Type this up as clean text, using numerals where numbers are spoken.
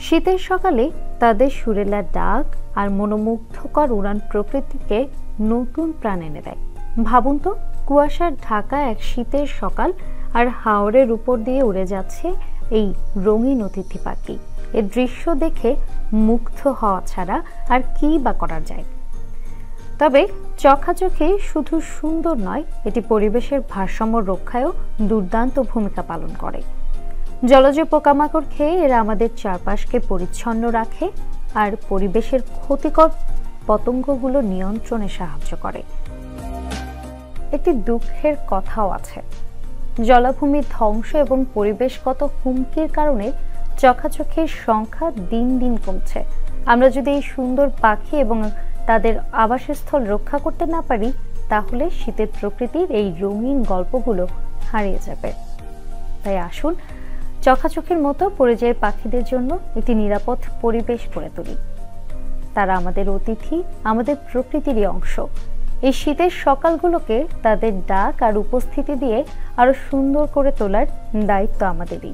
শীতের সকালে তাদের সুরেলা ডাক আর মনোমুগ্ধকর উড়ান প্রকৃতিকে নতুন প্রাণ এনে দেয়। ভাবুন তো, কুয়াশার ঢাকা এক শীতের সকাল আর হাওরের উপর দিয়ে উড়ে যাচ্ছে এই রঙিন অতিথি পাখি। এর দৃশ্য দেখে মুগ্ধ হওয়া ছাড়া আর কি বা করা যায়। তবে চোখাচোখে শুধু সুন্দর নয়, এটি পরিবেশের ভারসাম্য রক্ষায়ও দুর্দান্ত ভূমিকা পালন করে। জলজ পোকামাকড় খেয়ে এরা আমাদের চারপাশকে পরিচ্ছন্ন রাখে আর পরিবেশের ক্ষতিকর পতঙ্গগুলো নিয়ন্ত্রণে সাহায্য করে। একটি দুঃখের কথাও আছে, জলাভূমির ধ্বংস এবং পরিবেশগত হুমকির কারণে চোখাচোখের সংখ্যা দিন দিন কমছে। আমরা যদি এই সুন্দর পাখি এবং তাদের আবাসস্থল রক্ষা করতে না পারি, তাহলে শীতের প্রকৃতির এই রঙিন গল্পগুলো হারিয়ে যাবে। তাই আসুন চোখাচোখের মতো পরিযায়ী পাখিদের জন্য একটি নিরাপদ পরিবেশ গড়ে তুলি। তারা আমাদের অতিথি, আমাদের প্রকৃতিরই অংশ। এই শীতের সকালগুলোকে তাদের ডাক আর উপস্থিতি দিয়ে আরো সুন্দর করে তোলার দায়িত্ব আমাদেরই।